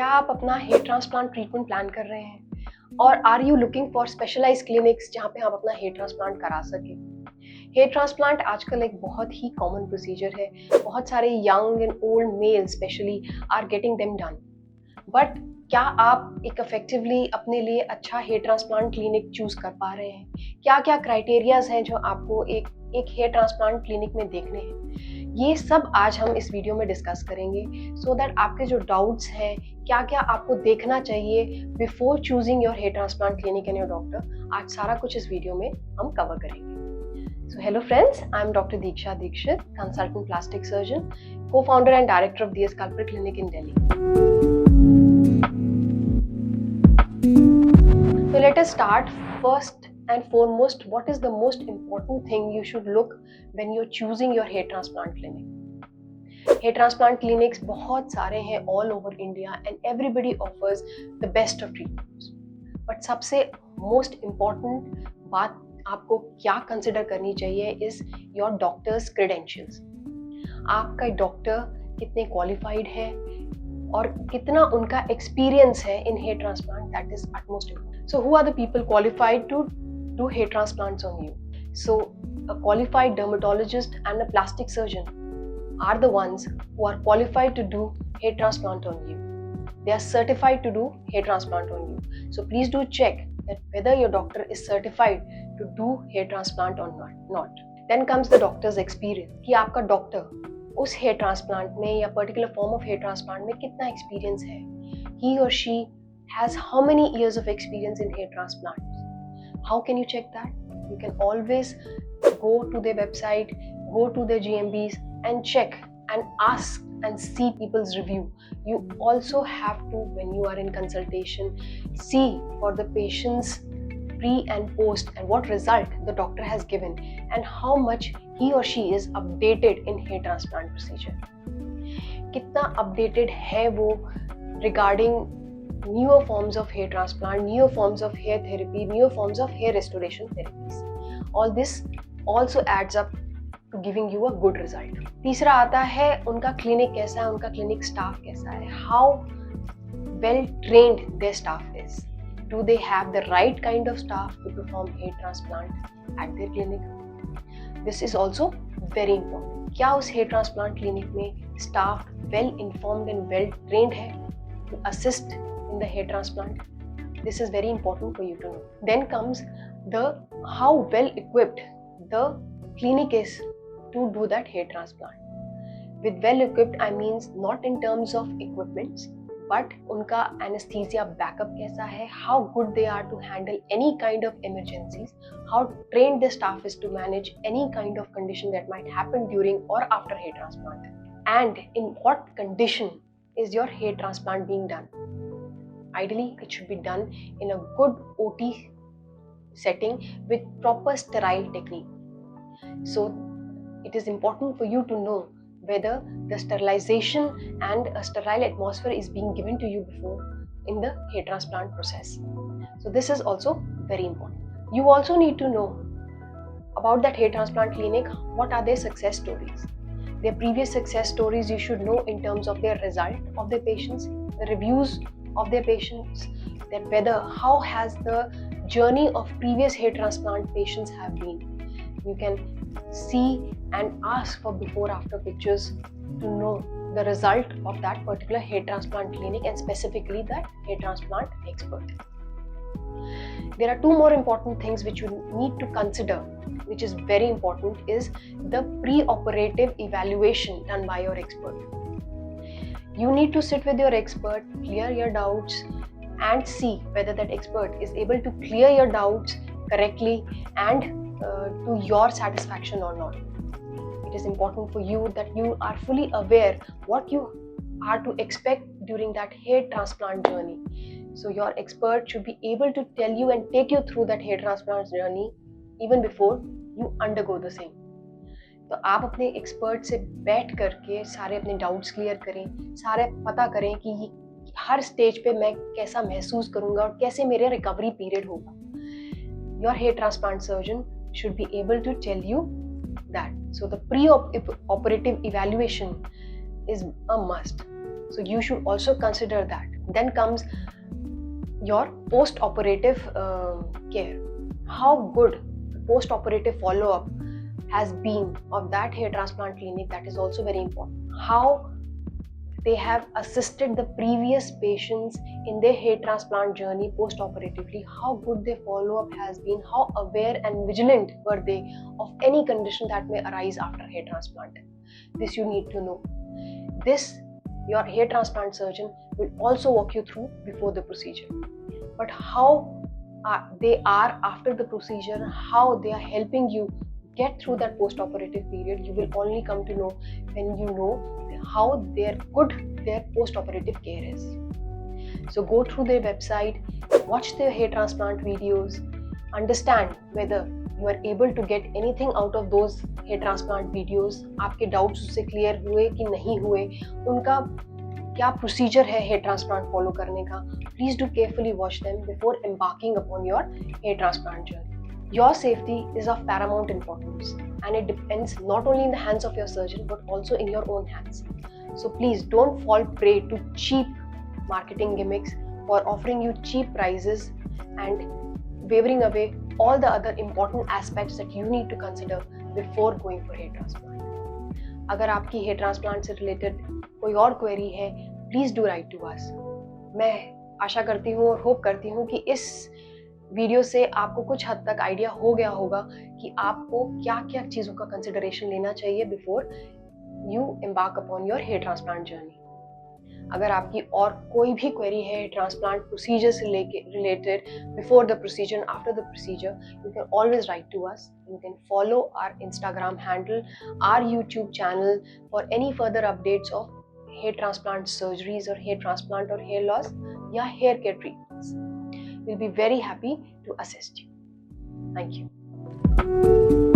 क्या आप अपना हेयर ट्रांसप्लांट ट्रीटमेंट प्लान कर रहे हैं और are you looking for specialised clinics जहाँ पे आप अपना हेयर ट्रांसप्लांट करा सके। हेयर ट्रांसप्लांट आजकल एक बहुत ही कॉमन प्रोसीजर है। बहुत सारे young and old male specially are getting them done. But क्या आप एक इफेक्टिवली अपने लिए अच्छा हेयर ट्रांसप्लांट क्लिनिक चूज कर पा रहे हैं? क्या क्या क्राइटेरियाज हैं जो आपको एक हेयर ट्रांसप्लांट क्लिनिक में देखने हैं? ये सब आज हम इस वीडियो में डिस्कस करेंगे सो दैट आपके जो डाउट्स हैं, क्या क्या आपको देखना चाहिए before choosing your hair transplant clinic and your doctor, आज सारा कुछ इस वीडियो में हम कवर करेंगे। So hello friends, I am doctor Diksha Dixit, consultant plastic surgeon, co-founder and director of the Aesculpir clinic in Delhi. So let us start. First and foremost, what is the most important thing you should look when you're choosing your hair transplant clinic? Hair transplant clinics बहुत सारे हैं all over India and everybody offers the best of treatments. But सबसे most important बात आपको क्या consider करनी चाहिए is your doctor's credentials. आपका डॉक्टर कितने क्वालिफाइड है और कितना उनका एक्सपीरियंस है in hair transplant, that is utmost important. So who are the people qualified to do hair transplants on you? So a qualified dermatologist and a plastic surgeon are the ones who are qualified to do hair transplant on you. They are certified to do hair transplant on you. So please do check that whether your doctor is certified to do hair transplant or not. Then comes the doctor's experience, कि आपका doctor उस hair transplant में या particular form of hair transplant में कितना experience है. He or she has how many years of experience in hair transplants? How can you check that? You can always go to their website, go to their GMBs and check and ask and see people's review. You also have to, when you are in consultation, see for the patient's pre and post and what result the doctor has given and how much he or she is updated in hair transplant procedure. कितना updated है वो regarding newer forms of hair transplant, newer forms of hair therapy, newer forms of hair restoration therapies. All this also adds up to giving you a good result. तीसरा आता है उनका clinic कैसा है, उनका clinic staff कैसा है, how well trained their staff is. Do they have the right kind of staff to perform hair transplant at their clinic? This is also very important. क्या उस hair transplant clinic में staff well informed and well trained है to assist in the hair transplant? This is very important for you to know. Then comes the how well equipped the clinic is to do that hair transplant. With well equipped, I means not in terms of equipments, but उनका anesthesia backup कैसा है, how good they are to handle any kind of emergencies, how trained the staff is to manage any kind of condition that might happen during or after hair transplant, and in what condition is your hair transplant being done. Ideally, it should be done in a good OT setting with proper sterile technique. So it is important for you to know whether the sterilization and a sterile atmosphere is being given to you before in the hair transplant process. So this is also very important. You also need to know about that hair transplant clinic, what are their success stories. Their previous success stories you should know in terms of their result of their patients, the reviews of their patients, that whether how has the journey of previous hair transplant patients have been. You can see and ask for before after pictures to know the result of that particular hair transplant clinic and specifically that hair transplant expert. There are two more important things which you need to consider, which is very important, is the pre-operative evaluation done by your expert. You need to sit with your expert, clear your doubts and see whether that expert is able to clear your doubts correctly and to your satisfaction or not. It is important for you that you are fully aware what you are to expect during that hair transplant journey. So your expert should be able to tell you and take you through that hair transplant journey even before you undergo the same. तो आप अपने expert से बैठ करके सारे अपने doubts clear करें, सारे पता करें कि हर स्टेज पे मैं कैसा महसूस करूंगा और कैसे मेरे रिकवरी पीरियड होगा. Your hair transplant surgeon should be able to tell you that. So the pre-operative evaluation is a must. So you should also consider that Then comes your post-operative care. How good post-operative follow-up has been of that hair transplant clinic, that is also very important. How they have assisted the previous patients in their hair transplant journey post-operatively, how good their follow-up has been, how aware and vigilant were they of any condition that may arise after hair transplant. This you need to know. This your hair transplant surgeon will also walk you through before the procedure. But how they are after the procedure, how they are helping you get through that post-operative period, you will only come to know when you know how their post-operative care is. So go through their website, watch their hair transplant videos, understand whether you are able to get anything out of those hair transplant videos. आपके doubts उससे clear हुए कि नहीं हुए, उनका क्या procedure है hair transplant follow करने का. Please do carefully watch them before embarking upon your hair transplant journey. Your safety is of paramount importance, and it depends not only in the hands of your surgeon but also in your own hands. So please don't fall prey to cheap marketing gimmicks for offering you cheap prices and wavering away all the other important aspects that you need to consider before going for hair transplant. अगर आपकी hair transplant से related कोई और query है, please do write to us. मैं आशा करती हूँ और hope करती हूँ कि इस वीडियो से आपको कुछ हद तक आइडिया हो गया होगा कि आपको क्या क्या चीज़ों का कंसिडरेशन लेना चाहिए before you embark upon your hair transplant journey. अगर आपकी और कोई भी क्वेरी है ट्रांसप्लांट प्रोसीजर से related before the procedure, after the procedure, you can always write to us. You can follow our Instagram handle, our YouTube channel for any further updates of hair transplant surgeries or hair transplant or hair loss या hair care treatments. We'll be very happy to assist you. Thank you.